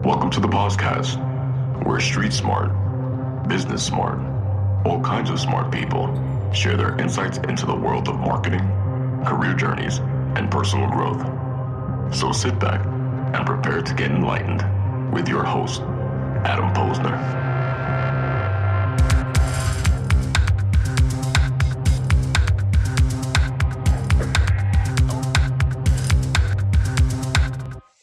Welcome to the podcast, where street smart, business smart, all kinds of smart people share their insights into the world of marketing, career journeys, and personal growth. So sit back and prepare to get enlightened with your host, Adam Posner.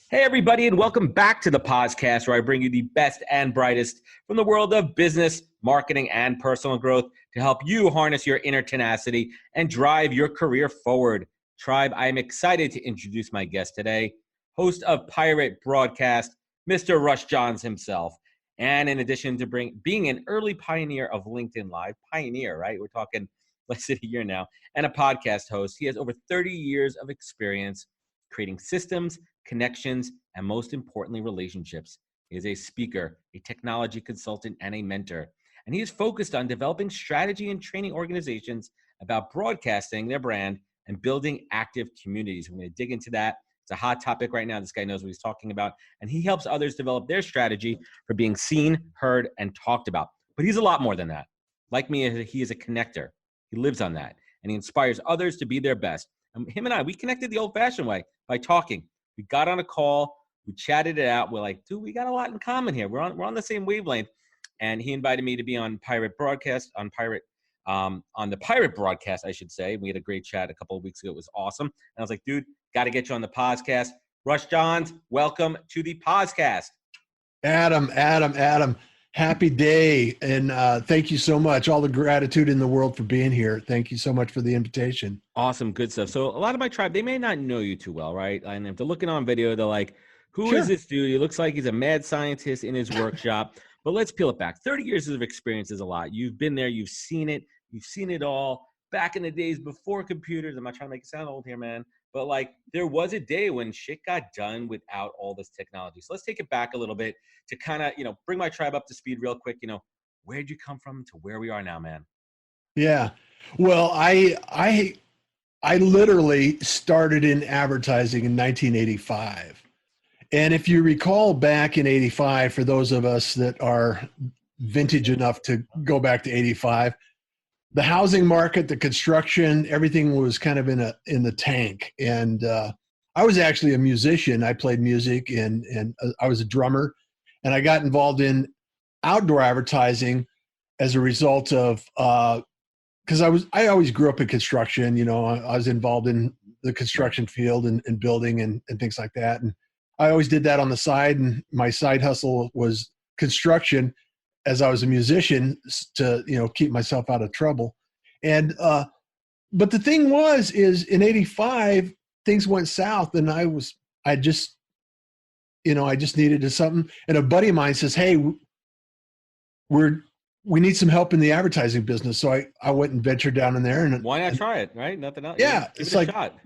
Hey, everybody, and welcome back to the podcast, where I bring you the best and brightest from the world of business, marketing, and personal growth to help you harness your inner tenacity and drive your career forward. Tribe, I am excited to introduce my guest today, host of Pirate Broadcast, Mr. Russ Johns himself. And in addition to being an early pioneer of LinkedIn Live, pioneer, right? We're talking less than a year now, and a podcast host. He has over 30 years of experience creating systems, connections, and most importantly, relationships. He is a speaker, a technology consultant, and a mentor. And he is focused on developing strategy and training organizations about broadcasting their brand and building active communities. We're going to dig into that. It's a hot topic right now. This guy knows what he's talking about. And he helps others develop their strategy for being seen, heard, and talked about. But he's a lot more than that. Like me, he is a connector. He lives on that. And he inspires others to be their best. And him and I, we connected the old-fashioned way by talking. We got on a call, we chatted it out. We're like, dude, we got a lot in common here. We're on the same wavelength. And he invited me to be on Pirate Broadcast, on the Pirate Broadcast, I should say. We had a great chat a couple of weeks ago. It was awesome. And I was like, dude, got to get you on the podcast. Russ Johns, welcome to the podcast. Adam, happy day. And thank you so much. All the gratitude in the world for being here. Thank you so much for the invitation. Awesome. Good stuff. So a lot of my tribe, they may not know you too well, right? And if they're looking on video, they're like, who is this dude? He looks like he's a mad scientist in his workshop. But let's peel it back. 30 years of experience is a lot. You've been there. You've seen it. You've seen it all. Back in the days before computers, I'm not trying to make it sound old here, man. But like there was a day when shit got done without all this technology. So let's take it back a little bit to kind of, bring my tribe up to speed real quick. Where'd you come from to where we are now, man? Yeah. Well, I literally started in advertising in 1985. And if you recall back in 85, for those of us that are vintage enough to go back to 85, the housing market, the construction, everything was kind of in the tank. And I was actually a musician. I played music and I was a drummer. And I got involved in outdoor advertising as a result of because I always grew up in construction. I was involved in the construction field and building and things like that. And I always did that on the side. And my side hustle was construction as I was a musician to, keep myself out of trouble. And, but the thing is in 85, things went south and I just needed something. And a buddy of mine says, hey, we need some help in the advertising business. So I went and ventured down in there. And why not try it? Right. Nothing else. Yeah. It's like, shot.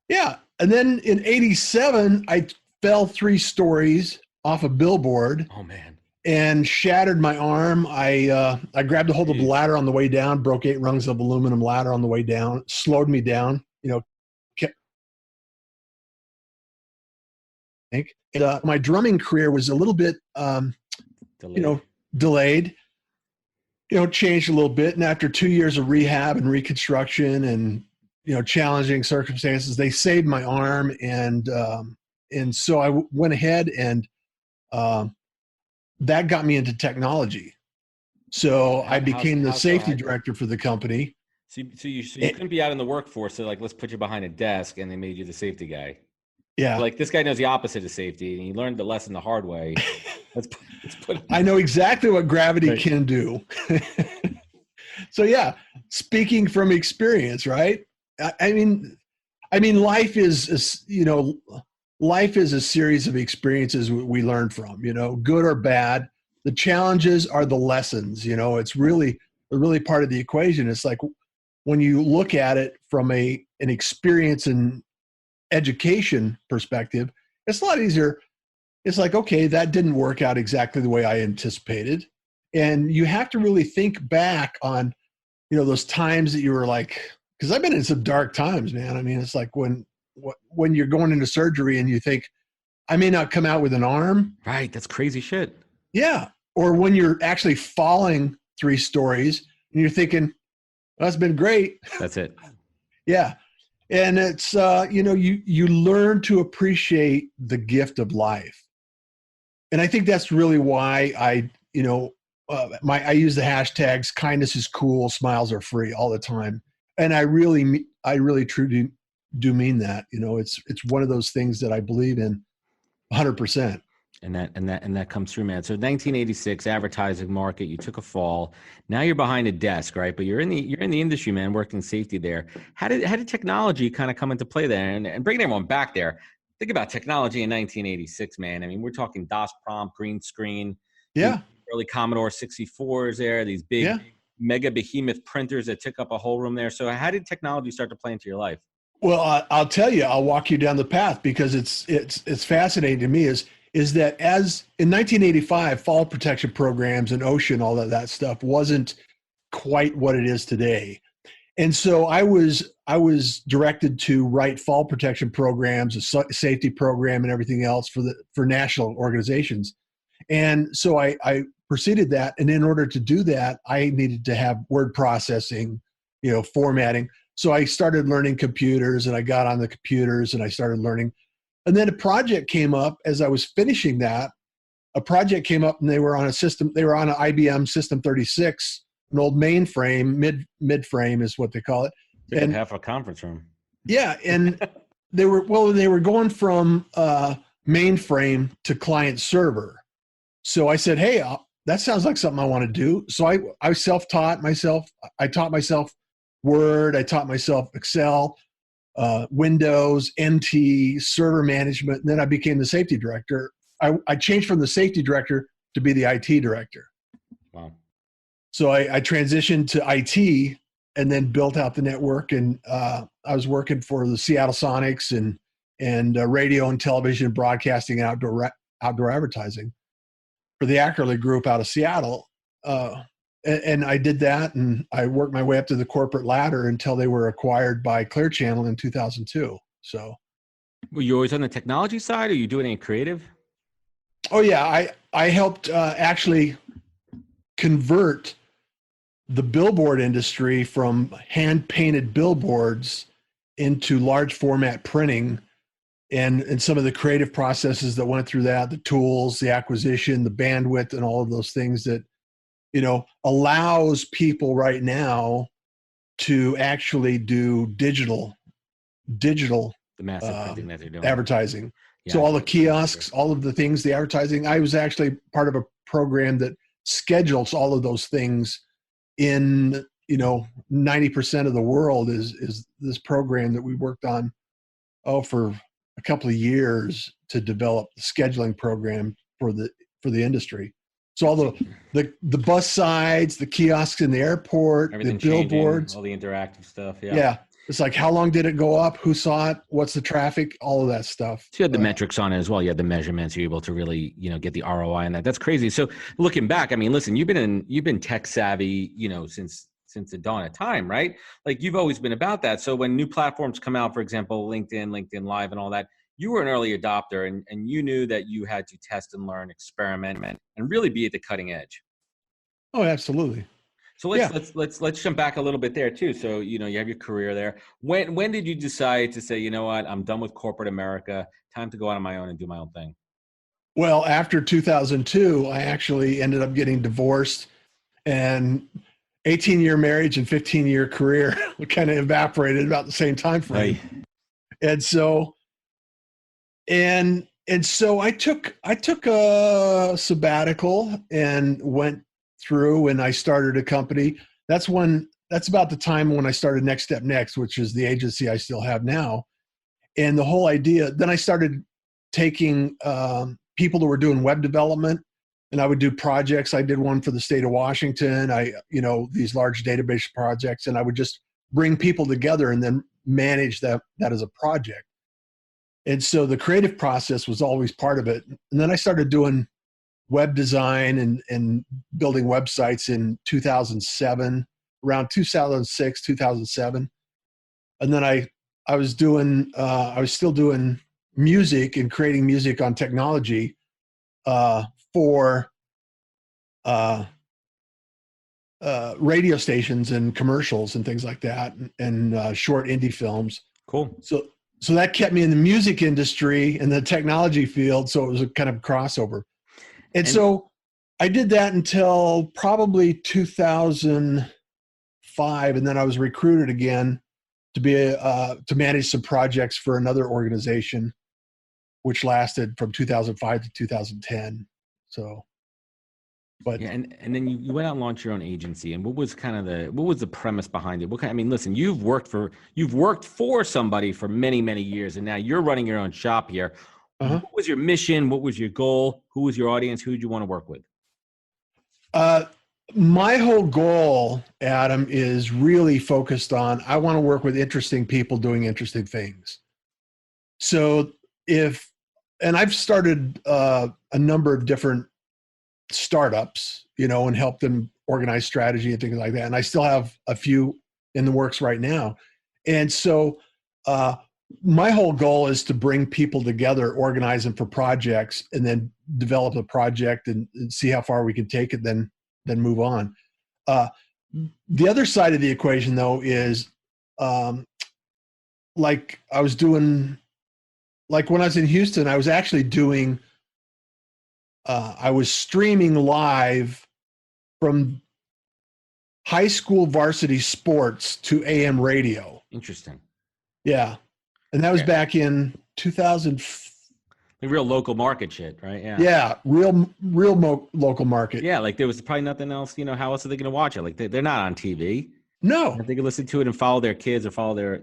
Yeah. And then in 87, I fell 3 stories off a billboard. Oh man. And shattered my arm. I grabbed a hold of the ladder on the way down, broke 8 rungs of aluminum ladder on the way down, slowed me down, And my drumming career was a little bit, delayed, changed a little bit. And after 2 years of rehab and reconstruction and, challenging circumstances, they saved my arm. And so I went ahead and that got me into technology. So I became the safety director for the company. So you couldn't be out in the workforce. So like, let's put you behind a desk and they made you the safety guy. Yeah. Like this guy knows the opposite of safety and he learned the lesson the hard way. I know exactly what gravity can do. So yeah, speaking from experience, right? I mean, life is, life is a series of experiences we learn from, good or bad. The challenges are the lessons, it's really part of the equation. It's like when you look at it from an experience and education perspective, it's a lot easier. It's like, okay, that didn't work out exactly the way I anticipated. And you have to really think back on, those times that you were like, because I've been in some dark times, man. I mean, it's like when you're going into surgery and you think, I may not come out with an arm. Right. That's crazy shit. Yeah. Or when you're actually falling 3 stories and you're thinking, well, that's been great. That's it. Yeah. And it's, you learn to appreciate the gift of life. And I think that's really why I use the hashtags kindness is cool, smiles are free all the time. And I really truly do mean that. It's one of those things that I believe in 100%. And that comes through, man. So 1986 advertising market, you took a fall. Now you're behind a desk, right? But you're in the industry, man, working safety there. How did technology kind of come into play there? And bringing everyone back there, think about technology in 1986, man. I mean, we're talking DOS prompt, green screen, Yeah, early Commodore 64s there, these big mega behemoth printers that took up a whole room there. So how did technology start to play into your life? well, I'll tell you, I'll walk you down the path because it's fascinating to me is that as in 1985, fall protection programs and OSHA and all that stuff wasn't quite what it is today. And so I was directed to write fall protection programs, a safety program and everything else for national organizations. And so I proceeded that. And in order to do that, I needed to have word processing, formatting. So I started learning computers and I got on the computers and I started learning. And then a project came up as I was finishing that. A project came up and they were on an IBM System 36, an old mainframe, mid-frame is what they call it. And half a conference room. Yeah. And they were going from mainframe to client server. So I said, hey, that sounds like something I want to do. So I self-taught myself. I taught myself Word. I taught myself Excel, Windows, NT, server management. And then I became the safety director. I changed from the safety director to be the IT director. Wow. So I transitioned to IT and then built out the network. And I was working for the Seattle Sonics and radio and television broadcasting and outdoor advertising for the Ackerley Group out of Seattle. And I did that, and I worked my way up to the corporate ladder until they were acquired by Clear Channel in 2002. So, were you always on the technology side, or you doing any creative? Oh yeah, I helped actually convert the billboard industry from hand painted billboards into large format printing, and some of the creative processes that went through that, the tools, the acquisition, the bandwidth, and all of those things that allows people right now to actually do digital the massive printing that they're doing, advertising. Yeah, so all the kiosks, all of the things, the advertising. I was actually part of a program that schedules all of those things in 90% of the world is this program that we worked on for a couple of years to develop the scheduling program for the industry. So all the bus sides, the kiosks in the airport, everything, the billboards, changing, all the interactive stuff. Yeah. It's like, how long did it go up? Who saw it? What's the traffic? All of that stuff. So you had the metrics on it as well. You had the measurements. You're able to really, get the ROI on that. That's crazy. So looking back, I mean, listen, you've been tech savvy, since the dawn of time, right? Like you've always been about that. So when new platforms come out, for example, LinkedIn Live and all that, you were an early adopter and you knew that you had to test and learn, experiment, and really be at the cutting edge. Oh, absolutely. So let's jump back a little bit there too. So, you have your career there. When did you decide to say, you know what, I'm done with corporate America, time to go out on my own and do my own thing? Well, after 2002, I actually ended up getting divorced, and 18-year marriage and 15-year career kind of evaporated about the same time frame. Right. And so I took a sabbatical and went through, and I started a company. That's about the time when I started Next Step Next, which is the agency I still have now. And the whole idea, then I started taking people who were doing web development, and I would do projects. I did one for the state of Washington, these large database projects, and I would just bring people together and then manage that as a project. And so the creative process was always part of it. And then I started doing web design and building websites in 2007, around 2006, 2007. And then I was still doing music and creating music on technology for radio stations and commercials and things like that, and short indie films. Cool. So that kept me in the music industry and the technology field. So it was a kind of crossover. And so I did that until probably 2005. And then I was recruited again to be to manage some projects for another organization, which lasted from 2005 to 2010. So, but yeah, and then you went out and launched your own agency. And what was the premise behind it? I mean, listen, you've worked for somebody for many, many years, and now you're running your own shop here. What was your mission? What was your goal? Who was your audience? Who did you want to work with? My whole goal, Adam, is really focused on, I want to work with interesting people doing interesting things. So and I've started a number of different startups, and help them organize strategy and things like that. And I still have a few in the works right now. And so my whole goal is to bring people together, organize them for projects, and then develop a project and see how far we can take it, then move on. The other side of the equation, though, is like I was doing, like when I was in Houston, I was actually doing, I was streaming live from high school varsity sports to AM radio. Interesting. Yeah. And that was back in 2000. Like real local market shit, right? Yeah. Yeah. Real local market. Yeah. Like there was probably nothing else, how else are they going to watch it? Like they're not on TV. No. They can listen to it and follow their kids or follow their,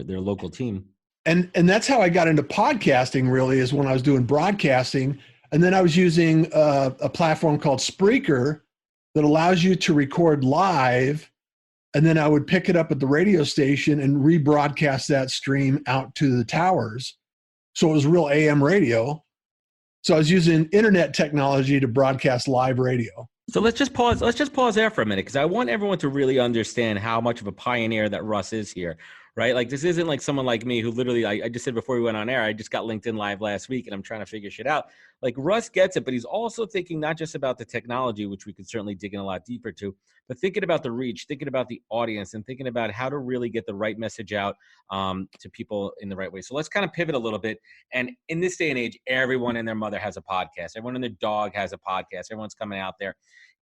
their local team. And that's how I got into podcasting, really, is when I was doing broadcasting. And then I was using a platform called Spreaker that allows you to record live. And then I would pick it up at the radio station and rebroadcast that stream out to the towers. So it was real AM radio. So I was using internet technology to broadcast live radio. So let's just pause there for a minute, because I want everyone to really understand how much of a pioneer that Russ is here, right? Like this isn't like someone like me who literally, I just said before we went on air, I just got LinkedIn Live last week and I'm trying to figure shit out. Like Russ gets it, but he's also thinking not just about the technology, which we could certainly dig in a lot deeper to, but thinking about the reach, thinking about the audience, and thinking about how to really get the right message out to people in the right way. So let's kind of pivot a little bit. And in this day and age, everyone and their mother has a podcast. Everyone and their dog has a podcast. Everyone's coming out there.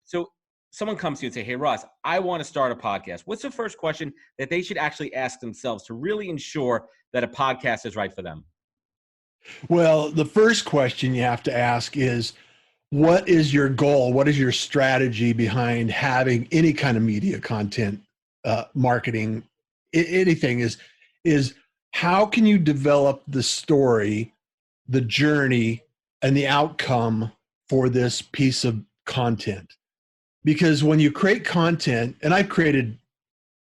So someone comes to you and say, hey, Russ, I want to start a podcast. What's the first question that they should actually ask themselves to really ensure that a podcast is right for them? Well, the first question you have to ask is, what is your goal? What is your strategy behind having any kind of media content, marketing, anything is how can you develop the story, the journey, and the outcome for this piece of content? Because when you create content, and I've created,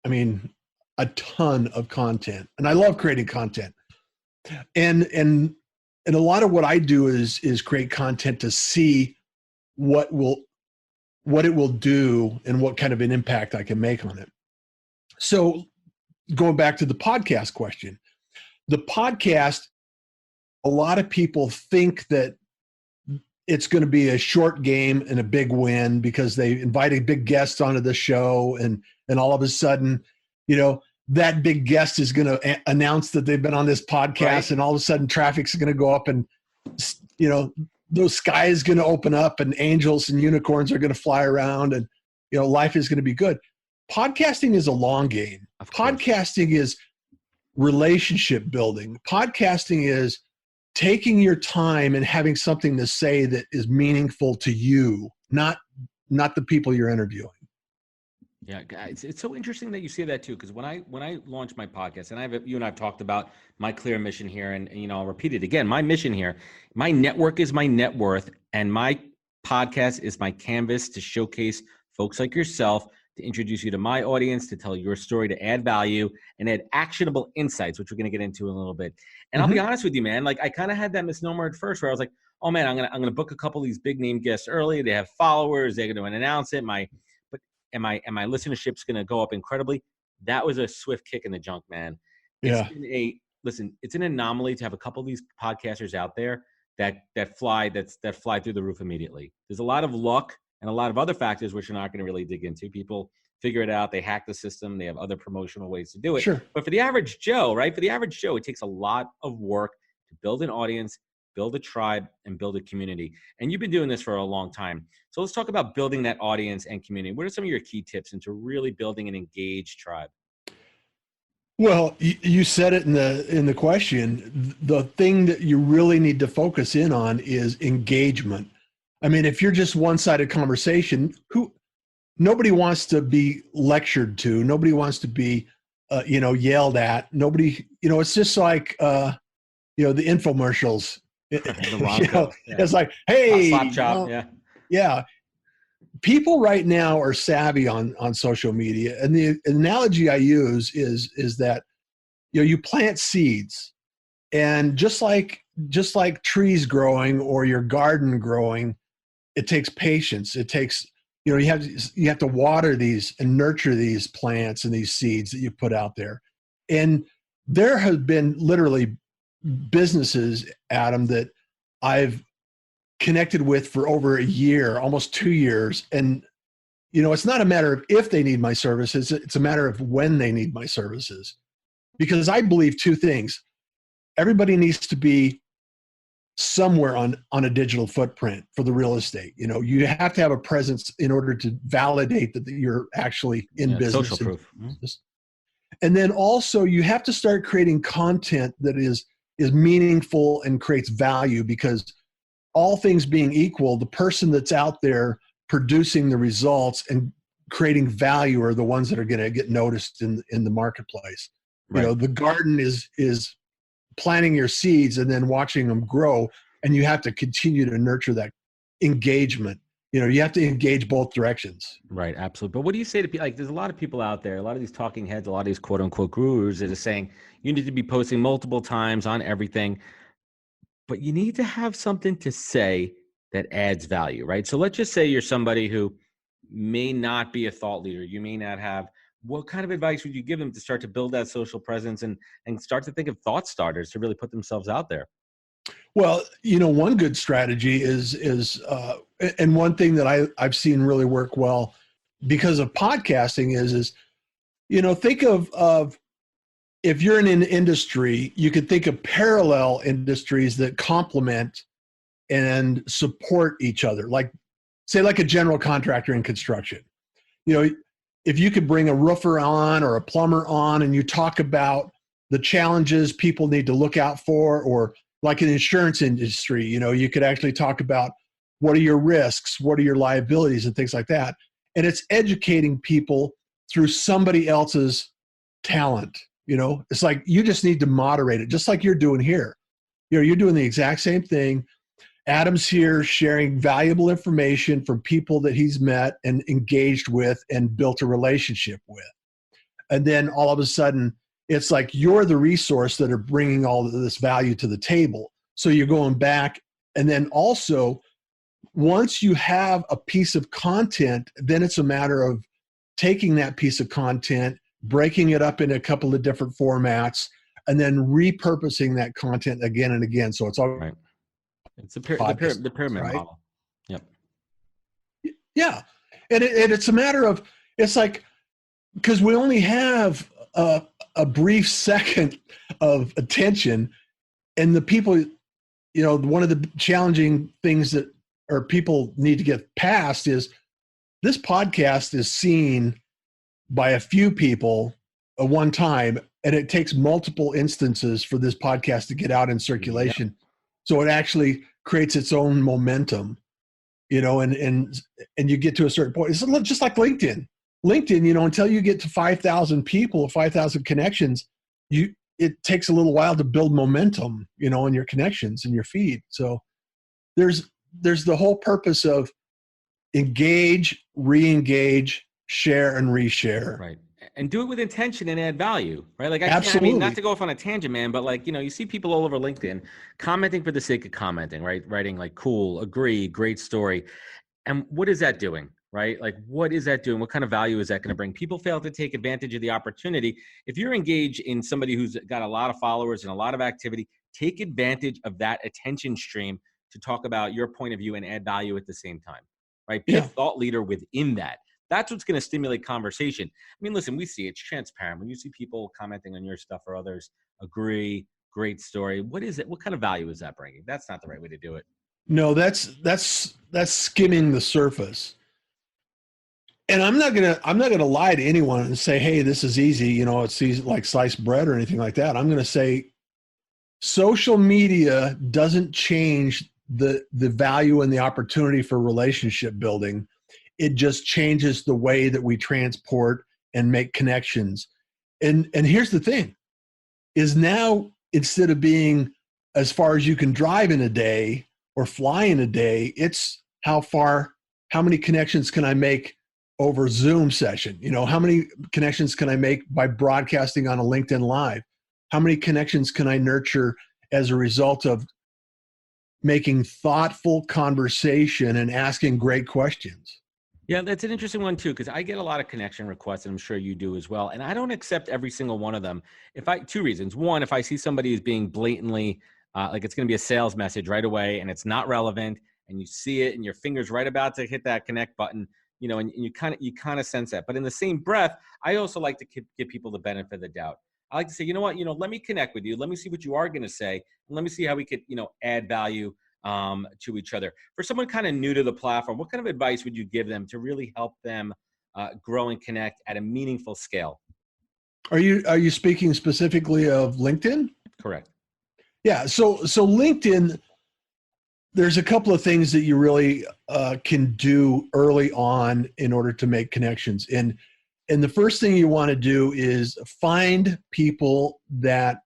a ton of content, and I love creating content. And a lot of what I do is create content to see what it will do and what kind of an impact I can make on it. So going back to the podcast question, the podcast, a lot of people think that it's going to be a short game and a big win because they invited big guests onto the show, and all of a sudden, that big guest is going to announce that they've been on this podcast, right? And all of a sudden traffic's going to go up, and those sky is going to open up, and angels and unicorns are going to fly around, and life is going to be good. Podcasting is a long game. Podcasting is relationship building. Podcasting is taking your time and having something to say that is meaningful to you, not the people you're interviewing. Yeah, guys, it's so interesting that you say that too, because when I launched my podcast, and you and I've talked about my clear mission here, and I'll repeat it again. My mission here, my network is my net worth, and my podcast is my canvas to showcase folks like yourself, to introduce you to my audience, to tell your story, to add value and add actionable insights, which we're going to get into in a little bit. And I'll be honest with you, man, like I kind of had that misnomer at first where I was like, oh man, I'm going to book a couple of these big name guests early. They have followers. They're going to announce it. And my listenership's going to go up incredibly. That was a swift kick in the junk, man. Yeah. It's been a listen, it's an anomaly to have a couple of these podcasters out there that fly through the roof immediately. There's a lot of luck and a lot of other factors which we're not going to really dig into. People figure it out, they hack the system, they have other promotional ways to do it. Sure. But for the average Joe, right? For the average Joe, it takes a lot of work to build an audience, build a tribe, and build a community. And you've been doing this for a long time. So let's talk about building that audience and community. What are some of your key tips into really building an engaged tribe? Well, you said it in the question. The thing that you really need to focus in on is engagement. I mean, if you're just one-sided conversation, nobody wants to be lectured to. Nobody wants to be, yelled at. Nobody, it's just like, the infomercials. It's like, hey, Slap chop, yeah. People right now are savvy on social media, and the analogy I use is that you plant seeds, and just like trees growing or your garden growing, it takes patience. It takes you have to water these and nurture these plants and these seeds that you put out there. And there have been literally businesses, Adam, that I've connected with for over a year, almost 2 years. And, it's not a matter of if they need my services, it's a matter of when they need my services. Because I believe two things. Everybody needs to be somewhere on a digital footprint for the real estate. You have to have a presence in order to validate that you're actually in business. Social proof. And then also you have to start creating content that is meaningful and creates value, because all things being equal, the person that's out there producing the results and creating value are the ones that are going to get noticed in the marketplace. Right. The garden is planting your seeds and then watching them grow, and you have to continue to nurture that engagement. You have to engage both directions. Right, absolutely. But what do you say to people? Like, there's a lot of people out there, a lot of these talking heads, a lot of these quote unquote gurus that are saying you need to be posting multiple times on everything, but you need to have something to say that adds value, right? So let's just say you're somebody who may not be a thought leader. You may not have. What kind of advice would you give them to start to build that social presence and start to think of thought starters to really put themselves out there? Well, one good strategy is and one thing that I've seen really work well because of podcasting is think of if you're in an industry, you could think of parallel industries that complement and support each other. Like, say, like a general contractor in construction. If you could bring a roofer on or a plumber on and you talk about the challenges people need to look out for, or like an insurance industry, you could actually talk about what are your risks, what are your liabilities, and things like that. And it's educating people through somebody else's talent. It's like you just need to moderate it, just like you're doing here. You're doing the exact same thing. Adam's here sharing valuable information from people that he's met and engaged with and built a relationship with. And then all of a sudden, it's like you're the resource that are bringing all of this value to the table. So you're going back. And then also, once you have a piece of content, then it's a matter of taking that piece of content, breaking it up in a couple of different formats, and then repurposing that content again and again. So it's all right. It's the pyramid right? model. Yep. Yeah. And it's a matter of, it's like, because we only have a brief second of attention, and the people, one of the challenging things that people need to get past is this podcast is seen by a few people at one time, and it takes multiple instances for this podcast to get out in circulation. Yep. So it actually creates its own momentum, and you get to a certain point. It's just like LinkedIn. LinkedIn, until you get to 5,000 people, 5,000 connections, it takes a little while to build momentum, in your connections and your feed. So there's the whole purpose of engage, re-engage, share, and reshare. Right. And do it with intention and add value, right? Like, Absolutely. Not to go off on a tangent, man, but like, you see people all over LinkedIn commenting for the sake of commenting, right? Writing like, cool, agree, great story. And what is that doing? right? Like, what is that doing? What kind of value is that going to bring? People fail to take advantage of the opportunity. If you're engaged in somebody who's got a lot of followers and a lot of activity, take advantage of that attention stream to talk about your point of view and add value at the same time, right? Be a thought leader within that. That's what's going to stimulate conversation. I mean, listen, we see it's transparent. When you see people commenting on your stuff or others agree, great story. What is it? What kind of value is that bringing? That's not the right way to do it. No, that's skimming the surface. And I'm not gonna lie to anyone and say, hey, this is easy. You know, it's easy like sliced bread or anything like that. I'm gonna say social media doesn't change the value and the opportunity for relationship building. It just changes the way that we transport and make connections. And here's the thing, is now instead of being as far as you can drive in a day or fly in a day, it's how many connections can I make over Zoom session? You know, how many connections can I make by broadcasting on a LinkedIn Live? How many connections can I nurture as a result of making thoughtful conversation and asking great questions? Yeah, that's an interesting one too, because I get a lot of connection requests, and I'm sure you do as well. And I don't accept every single one of them. Two reasons. One, if I see somebody is being blatantly like it's going to be a sales message right away, and it's not relevant, and you see it, and your finger's right about to hit that connect button, you know, and you kind of sense that. But in the same breath, I also like to give people the benefit of the doubt. I like to say, you know what, let me connect with you. Let me see what you are going to say, and let me see how we could, add value to each other. For someone kind of new to the platform, what kind of advice would you give them to really help them grow and connect at a meaningful scale? Are you speaking specifically of LinkedIn? Correct. Yeah. So LinkedIn, there's a couple of things that you really can do early on in order to make connections. And the first thing you want to do is find people that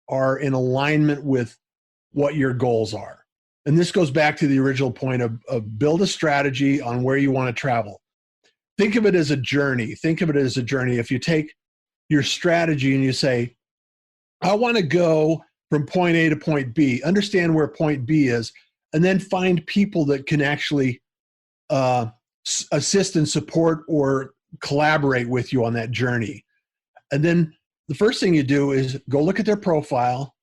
are in alignment with what your goals are. And this goes back to the original point of build a strategy on where you want to travel. Think of it as a journey. If you take your strategy and you say, I want to go from point A to point B, understand where point B is, and then find people that can actually assist and support or collaborate with you on that journey. And then the first thing you do is go look at their profile,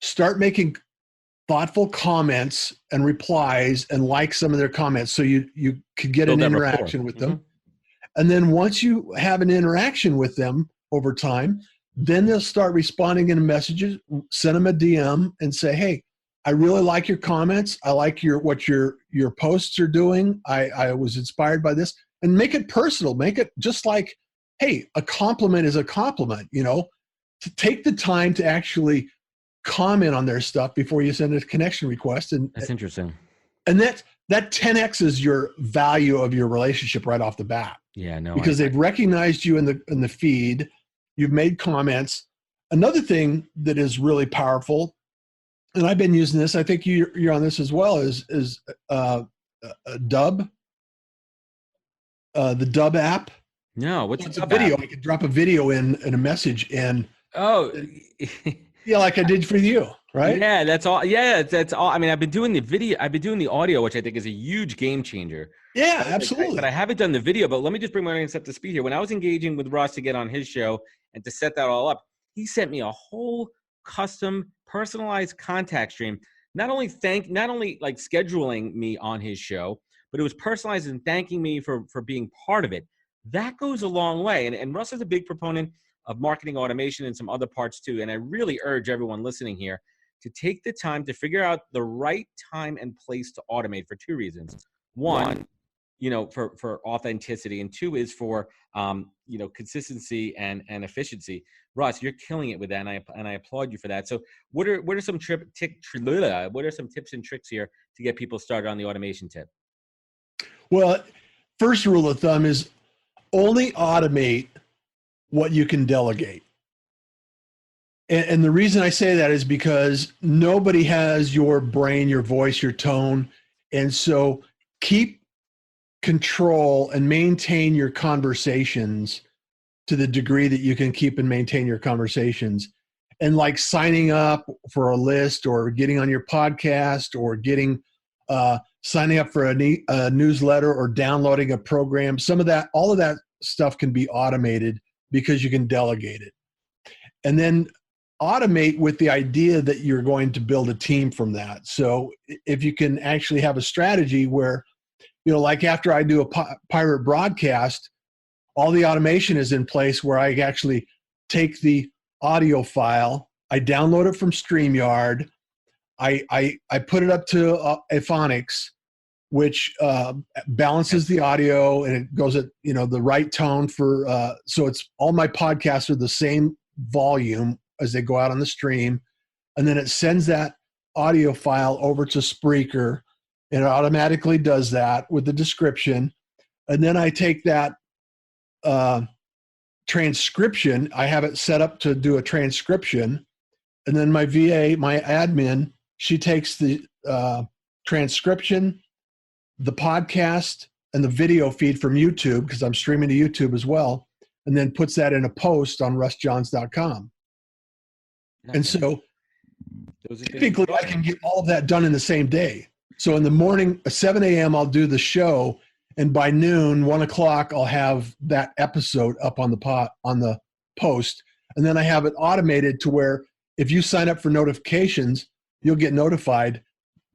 start making thoughtful comments and replies and like some of their comments so you could get an interaction with them. And then once you have an interaction with them over time, then they'll start responding in messages, send them a DM and say, hey, I really like your comments. I like what your posts are doing. I was inspired by this. And make it personal. Make it just like, hey, a compliment is a compliment, to take the time to actually comment on their stuff before you send a connection request. And that's interesting. And that 10X's your value of your relationship right off the bat. Yeah, no. Because they've recognized you in the feed. You've made comments. Another thing that is really powerful, and I've been using this, I think you're on this as well, is Dub. The Dub app. No, what's a video? App? I could drop a video in a message and yeah, like I did for you, right? Yeah, that's all. Yeah, that's all. I mean, I've been doing the video. I've been doing the audio, which I think is a huge game changer. Yeah, absolutely. But I haven't done the video. But let me just bring my audience up to speed here. When I was engaging with Russ to get on his show and to set that all up, he sent me a whole custom, personalized contact stream. Not only like scheduling me on his show, but it was personalized and thanking me for being part of it. That goes a long way. And Russ is a big proponent of marketing automation and some other parts too. And I really urge everyone listening here to take the time to figure out the right time and place to automate for two reasons. One, for authenticity, and two is for, consistency and efficiency. Russ, you're killing it with that. And I applaud you for that. So what are some tips and tricks here to get people started on the automation tip? Well, first rule of thumb is only automate what you can delegate. And the reason I say that is because nobody has your brain, your voice, your tone. And so keep control and maintain your conversations to the degree that you can keep and maintain your conversations. And like signing up for a list or getting on your podcast or getting signing up for a newsletter or downloading a program. All of that stuff can be automated because you can delegate it. And then automate with the idea that you're going to build a team from that. So if you can actually have a strategy where, like after I do a pirate broadcast, all the automation is in place where I actually take the audio file, I download it from StreamYard, I put it up to Phonics, which balances the audio, and it goes at the right tone for so it's all my podcasts are the same volume as they go out on the stream, and then it sends that audio file over to Spreaker, and it automatically does that with the description, and then I take that transcription, I have it set up to do a transcription, and then my VA, my admin, she takes the transcription, the podcast, and the video feed from YouTube, because I'm streaming to YouTube as well, and then puts that in a post on russjohns.com. And so typically I can get all of that done in the same day. So in the morning, at 7 a.m., I'll do the show, and by noon, 1 o'clock, I'll have that episode up on the post. And then I have it automated to where if you sign up for notifications, you'll get notified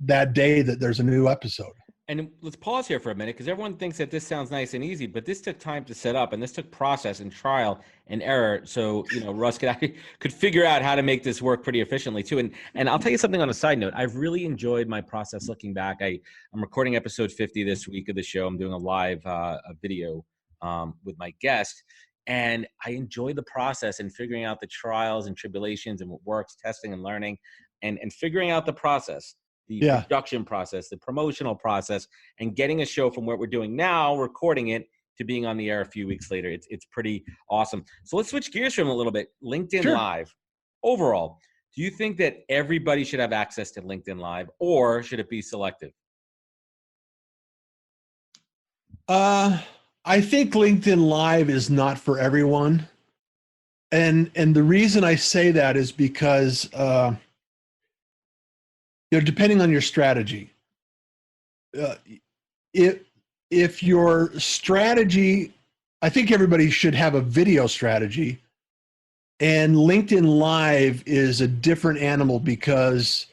that day that there's a new episode. And let's pause here for a minute, because everyone thinks that this sounds nice and easy, but this took time to set up, and this took process and trial and error. So, Russ could figure out how to make this work pretty efficiently too. And I'll tell you something on a side note. I've really enjoyed my process looking back. I'm recording episode 50 this week of the show. I'm doing a live video with my guest, and I enjoy the process and figuring out the trials and tribulations and what works, testing and learning, and figuring out the process. The production process, the promotional process, and getting a show from what we're doing now, recording it, to being on the air a few weeks later. It's pretty awesome. So let's switch gears from a little bit. LinkedIn Live. Overall, do you think that everybody should have access to LinkedIn Live, or should it be selective? I think LinkedIn Live is not for everyone. And the reason I say that is because depending on your strategy, if your strategy, I think everybody should have a video strategy, and LinkedIn Live is a different animal because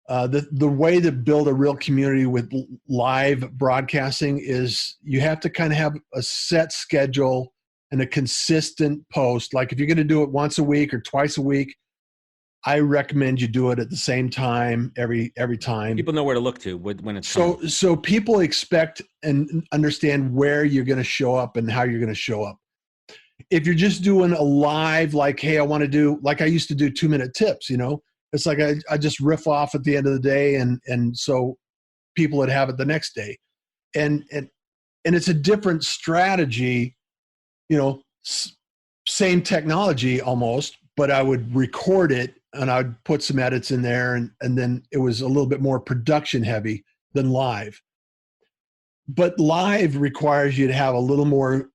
the way to build a real community with live broadcasting is you have to kind of have a set schedule and a consistent post. Like if you're going to do it once a week or twice a week, I recommend you do it at the same time every time. People know where to look to when it's so people expect and understand where you're going to show up and how you're going to show up. If you're just doing a live, like, hey, I want to do, like I used to do 2-minute tips, it's like I just riff off at the end of the day, and so people would have it the next day, and it's a different strategy, same technology almost, but I would record it and I'd put some edits in there, and then it was a little bit more production heavy than live. But live requires you to have a little more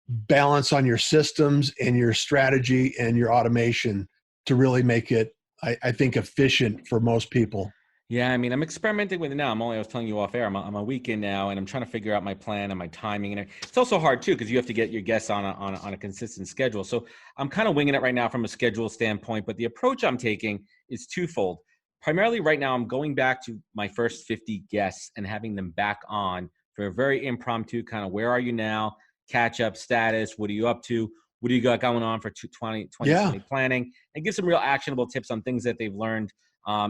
balance on your systems and your strategy and your automation to really make it, I think, efficient for most people. Yeah, I mean, I'm experimenting with it now. I was telling you off air, I'm a week in now, and I'm trying to figure out my plan and my timing. And it's also hard too, because you have to get your guests on a consistent schedule. So I'm kind of winging it right now from a schedule standpoint, but the approach I'm taking is twofold. Primarily right now, I'm going back to my first 50 guests and having them back on for a very impromptu kind of, where are you now? Catch up status. What are you up to? What do you got going on for 2020 planning? And give some real actionable tips on things that they've learned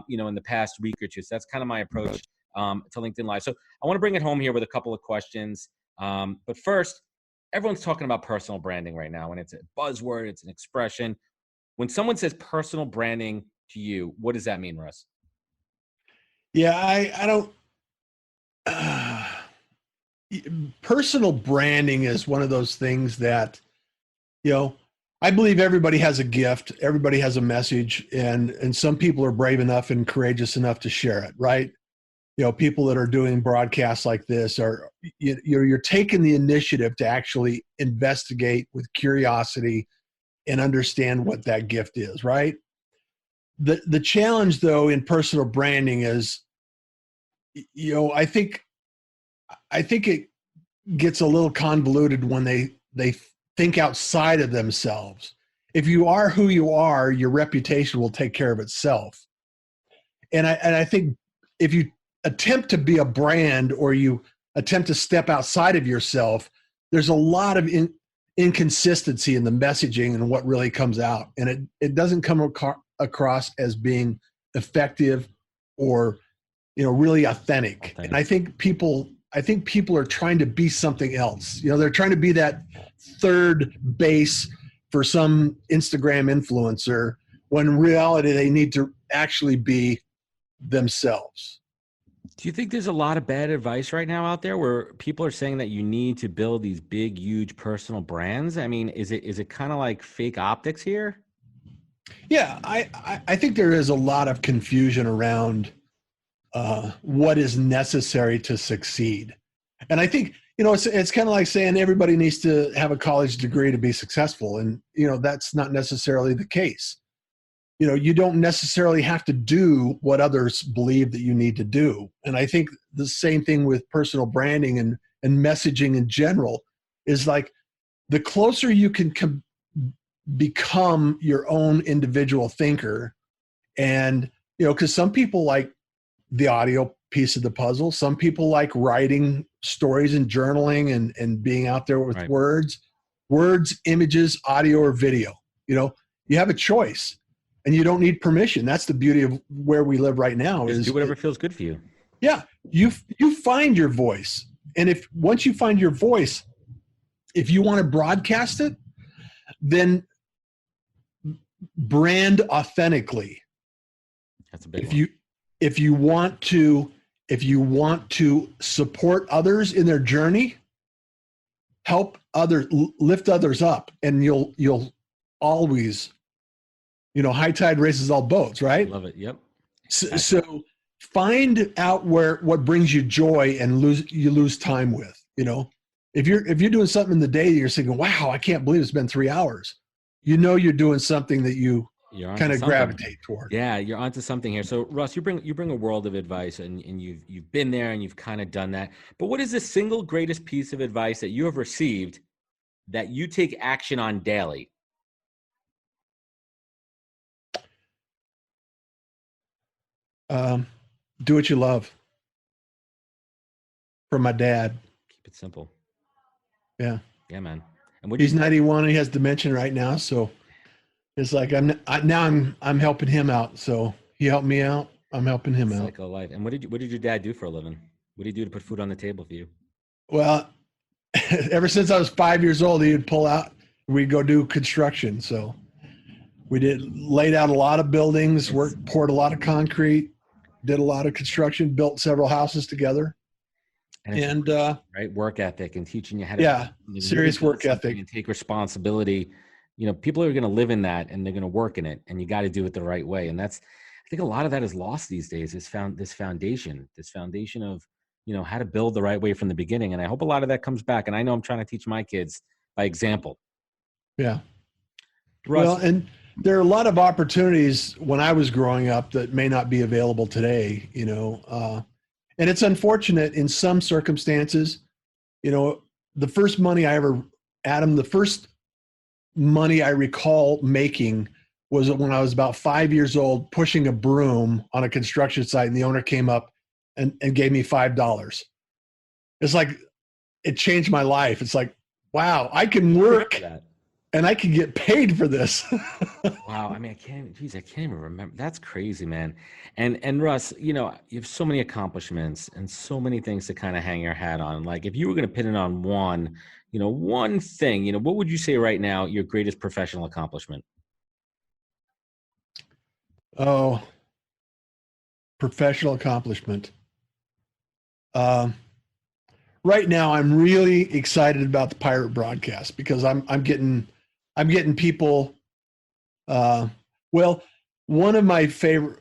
in the past week or two. So that's kind of my approach to LinkedIn Live. So I want to bring it home here with a couple of questions. But first, everyone's talking about personal branding right now, and it's a buzzword, it's an expression. When someone says personal branding to you, what does that mean, Russ? Yeah, I don't. Personal branding is one of those things that, I believe everybody has a gift, everybody has a message, and some people are brave enough and courageous enough to share it, right? People that are doing broadcasts like this are, you're taking the initiative to actually investigate with curiosity and understand what that gift is, right? The challenge, though, in personal branding is I think it gets a little convoluted when they think outside of themselves. If you are who you are, your reputation will take care of itself. And I think if you attempt to be a brand or you attempt to step outside of yourself, there's a lot of inconsistency in the messaging and what really comes out, and it doesn't come across as being effective or really authentic. And I think people are trying to be something else. They're trying to be that third base for some Instagram influencer, when in reality they need to actually be themselves. Do you think there's a lot of bad advice right now out there where people are saying that you need to build these big, huge personal brands? I mean, is it kind of like fake optics here? Yeah, I think there is a lot of confusion around what is necessary to succeed. And I think, it's kind of like saying everybody needs to have a college degree to be successful. And, that's not necessarily the case. You don't necessarily have to do what others believe that you need to do. And I think the same thing with personal branding and messaging in general is like the closer you can become your own individual thinker. And, because some people like the audio piece of the puzzle. Some people like writing stories and journaling and being out there with words, images, audio, or video. You have a choice. And you don't need permission. That's the beauty of where we live right now. Just do whatever feels good for you. Yeah, you find your voice, and once you find your voice, if you want to broadcast it, then brand authentically. That's a big one. If you want to support others in their journey, help others, lift others up, and you'll always. High tide raises all boats, right? Love it. Yep. So find out what brings you joy and lose time with. If you're doing something in the day, you're thinking, "Wow, I can't believe it's been 3 hours." You're doing something that you kind of gravitate toward. Yeah, you're onto something here. So Russ, you bring a world of advice, and you've been there and you've kind of done that. But what is the single greatest piece of advice that you have received that you take action on daily? Do what you love. From my dad. Keep it simple. Yeah. Yeah, man. And he's 91 and he has dementia right now, so it's like I'm helping him out. So he helped me out. I'm helping him out. Cycle of life. And what did your dad do for a living? What did he do to put food on the table for you? Well, ever since I was 5 years old, he would pull out. We'd go do construction. So we laid out a lot of buildings, poured a lot of concrete, did a lot of construction, built several houses together. And right, work ethic and teaching you how to serious work ethic and take responsibility. People are going to live in that and they're going to work in it, and you got to do it the right way. And I think a lot of that is lost these days. This foundation of how to build the right way from the beginning. And I hope a lot of that comes back. And I know I'm trying to teach my kids by example. Yeah. Russ, well, and there are a lot of opportunities when I was growing up that may not be available today, and it's unfortunate in some circumstances. The first money I recall making was when I was about 5 years old, pushing a broom on a construction site, and the owner came up and gave me $5. It's like, it changed my life. It's like, wow, I can work and I can get paid for this. Wow. I mean, I can't even remember. That's crazy, man. And Russ, you have so many accomplishments and so many things to kind of hang your hat on. Like, if you were going to pin it on one thing, what would you say right now, your greatest professional accomplishment? Oh, professional accomplishment. Right now, I'm really excited about the pirate broadcast because I'm getting people. Well, one of my favorite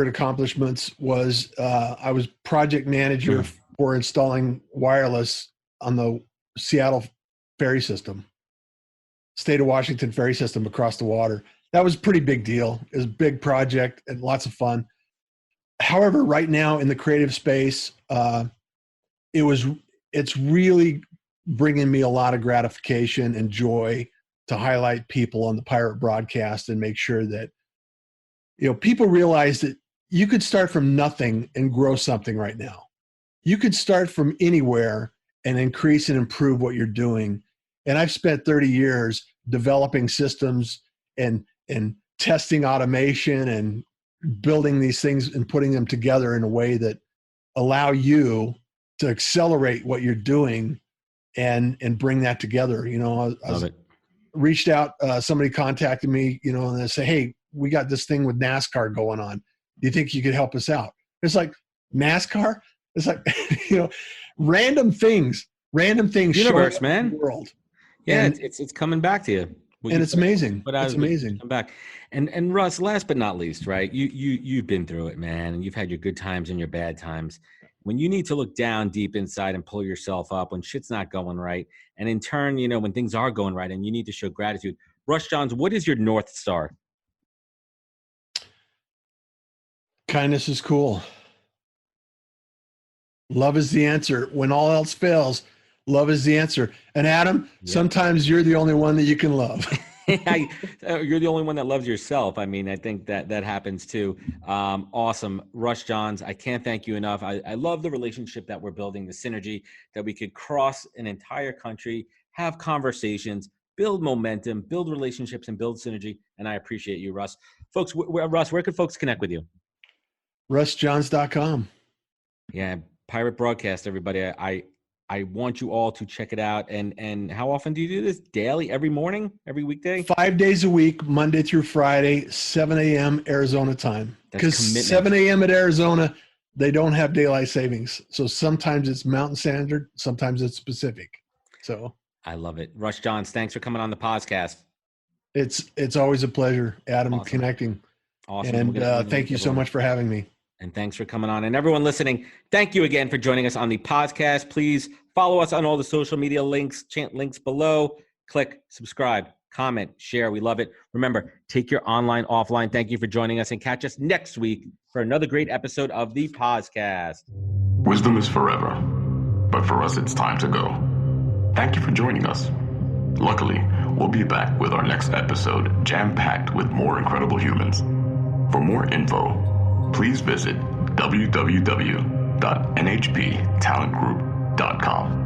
accomplishments was I was project manager for installing wireless on the Seattle ferry system, state of Washington ferry system across the water. That was a pretty big deal. It was a big project and lots of fun. however, right now in the creative space, it's really bringing me a lot of gratification and joy to highlight people on the Pirate broadcast and make sure that, people realize that you could start from nothing and grow something right now. You could start from anywhere and increase and improve what you're doing. And I've spent 30 years developing systems and testing automation and building these things and putting them together in a way that allow you to accelerate what you're doing and bring that together. I reached out, somebody contacted me, and they say, hey, we got this thing with NASCAR going on. Do you think you could help us out? It's like, NASCAR? It's like, random things Universe, man. The world. Yeah, and it's coming back to you. And it's amazing. It's amazing. Come back. And Russ, last but not least, right? You've been through it, man, and you've had your good times and your bad times. When you need to look down deep inside and pull yourself up when shit's not going right, and in turn, when things are going right and you need to show gratitude. Russ Johns, what is your North Star? Kindness is cool. Love is the answer. When all else fails, love is the answer. And Adam, sometimes you're the only one that you can love. You're the only one that loves yourself. I mean, I think that happens too. Awesome. Russ Johns, I can't thank you enough. I love the relationship that we're building, the synergy that we could cross an entire country, have conversations, build momentum, build relationships, and build synergy. And I appreciate you, Russ. Folks, Russ, where could folks connect with you? RussJohns.com. Yeah, Pirate Broadcast, everybody. I want you all to check it out. And how often do you do this? Daily, every morning, every weekday? 5 days a week, Monday through Friday, 7 a.m. Arizona time. Because 7 a.m. at Arizona, they don't have daylight savings. So sometimes it's Mountain Standard, sometimes it's Pacific. So I love it. Russ Johns, thanks for coming on the podcast. It's always a pleasure, Adam, awesome. Connecting. Awesome. And thank you so much for having me. And thanks for coming on. And everyone listening, thank you again for joining us on the podcast. Please follow us on all the social media links, links below. Click, subscribe, comment, share. We love it. Remember, take your online, offline. Thank you for joining us, and catch us next week for another great episode of the podcast. Wisdom is forever, but for us, it's time to go. Thank you for joining us. Luckily, we'll be back with our next episode jam-packed with more incredible humans. For more info, please visit www.nhptalentgroup.com.